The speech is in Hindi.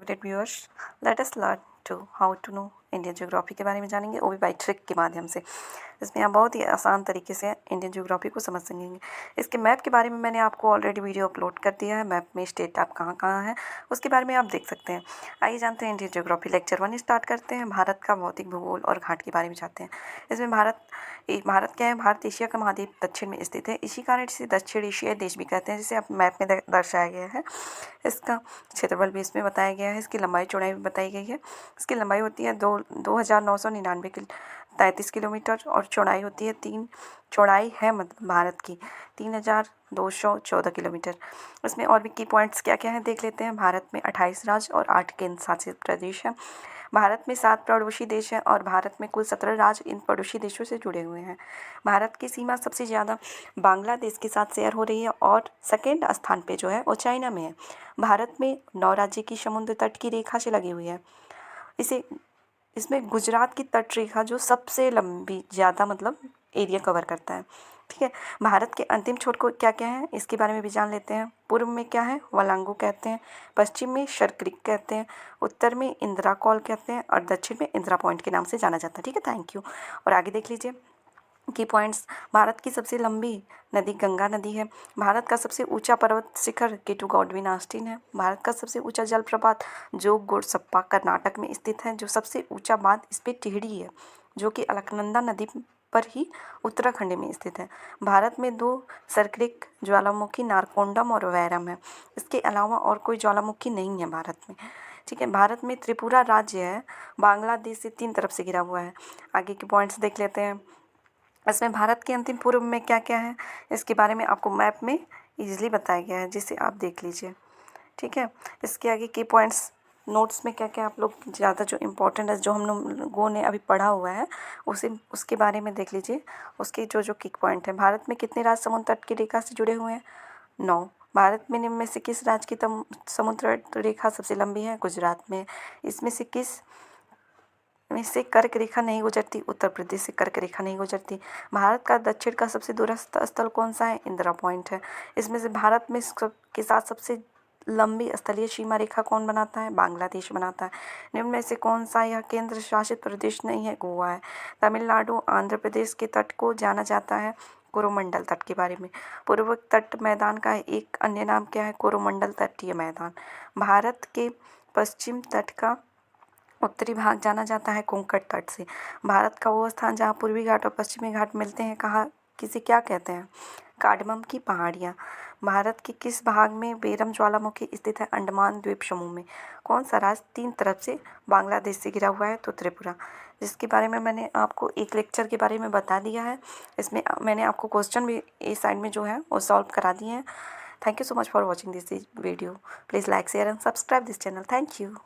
Great viewers, let us learn to how to know Indian geography के बारे में जानेंगे, वो भी बाई ट्रिक के माध्यम से। इसमें आप बहुत ही आसान तरीके से इंडियन ज्योग्राफी को समझ सकेंगे। इसके मैप के बारे में मैंने आपको ऑलरेडी वीडियो अपलोड कर दिया है। मैप में स्टेट आप कहाँ कहाँ है उसके बारे में आप देख सकते हैं। आइए जानते हैं इंडियन ज्योग्राफी लेक्चर 1 स्टार्ट करते हैं। भारत का भौतिक भूगोल और घाट के बारे में जानते हैं। इसमें भारत क्या है? भारत एशिया का महाद्वीप दक्षिण में स्थित है। इसी कारण इसे दक्षिण एशियाई देश भी कहते हैं, जिसे आप मैप में दर्शाया गया है। इसका क्षेत्रफल भी इसमें बताया गया है। इसकी लंबाई चौड़ाई भी बताई गई है। इसकी लंबाई होती है 2,999 किलोमीटर और चौड़ाई होती है चौड़ाई है मतलब भारत की 3,214 किलोमीटर। इसमें और भी की पॉइंट्स क्या क्या है देख लेते हैं। भारत में 28 राज्य और 8 केंद्र शासित प्रदेश हैं। भारत में 7 पड़ोसी देश हैं और भारत में कुल 17 राज्य इन पड़ोसी देशों से जुड़े हुए हैं। भारत की सीमा सबसे ज़्यादा बांग्लादेश के साथ शेयर हो रही है और सेकेंड स्थान पे जो है वो चाइना में है। भारत में 9 राज्य की समुद्र तट की रेखा से लगी हुई है। इसमें गुजरात की तट रेखा जो सबसे लंबी ज़्यादा मतलब एरिया कवर करता है। ठीक है, भारत के अंतिम छोर को क्या क्या है इसके बारे में भी जान लेते हैं। पूर्व में क्या है? वलांगू कहते हैं। पश्चिम में शर्करिक कहते हैं। उत्तर में इंदिरा कॉल कहते हैं और दक्षिण में इंदिरा पॉइंट के नाम से जाना जाता है। ठीक है, थैंक यू। और आगे देख लीजिए की पॉइंट्स। भारत की सबसे लंबी नदी गंगा नदी है। भारत का सबसे ऊंचा पर्वत शिखर केटू गौडविन आस्टीन है। भारत का सबसे ऊंचा जलप्रपात जोग गोड़सप्पा कर्नाटक में स्थित है। जो सबसे ऊंचा बांध इस पे टिहरी है, जो कि अलकनंदा नदी पर ही उत्तराखंड में स्थित है। भारत में 2 सर्करिक ज्वालामुखी नारकोंडम और वैरम है। इसके अलावा और कोई ज्वालामुखी नहीं है भारत में। ठीक है, भारत में त्रिपुरा राज्य है, बांग्लादेश से 3 तरफ से घिरा हुआ है। आगे के पॉइंट्स देख लेते हैं। इसमें भारत के अंतिम पूर्व में क्या क्या है इसके बारे में आपको मैप में ईजिली बताया गया है, जिसे आप देख लीजिए। ठीक है, इसके आगे की पॉइंट्स नोट्स में क्या क्या आप लोग ज़्यादा जो इम्पोर्टेंट है जो हम लोगों ने अभी पढ़ा हुआ है उसके बारे में देख लीजिए। उसके जो किक पॉइंट है। भारत में कितने राज्य समुद्र तट की रेखा से जुड़े हुए हैं? 9। भारत में निम्न में से किस राज्य की समुद्र रेखा सबसे लंबी है? गुजरात में। इसमें से किस में से कर्क रेखा नहीं गुजरती? उत्तर प्रदेश से कर्क रेखा नहीं गुजरती। भारत का दक्षिण का सबसे दूरस्थ स्थल कौन सा है? इंदिरा पॉइंट है। इसमें से भारत में के साथ सबसे लंबी स्थलीय सीमा रेखा कौन बनाता है? बांग्लादेश बनाता है। निम्न में से कौन सा यह केंद्र शासित प्रदेश नहीं है? गोवा है। तमिलनाडु आंध्र प्रदेश के तट को जाना जाता है कोरोमंडल तट के बारे में। पूर्व तट मैदान का एक अन्य नाम क्या है? कोरोमंडल तटीय मैदान। भारत के पश्चिम तट का उत्तरी भाग जाना जाता है कोंकण तट से। भारत का वो स्थान जहाँ पूर्वी घाट और पश्चिमी घाट मिलते हैं किसे क्या कहते हैं? कार्डमम की पहाड़ियाँ। भारत के किस भाग में बेरम ज्वालामुखी स्थित है? अंडमान द्वीप समूह में। कौन सा राज्य 3 तरफ से बांग्लादेश से घिरा हुआ है? तो त्रिपुरा, जिसके बारे में मैंने आपको एक लेक्चर के बारे में बता दिया है। इसमें मैंने आपको क्वेश्चन भी इस साइड में जो है वो सॉल्व करा दिए हैं। Thank you so much for watching this video. Please like share and subscribe this channel. Thank you.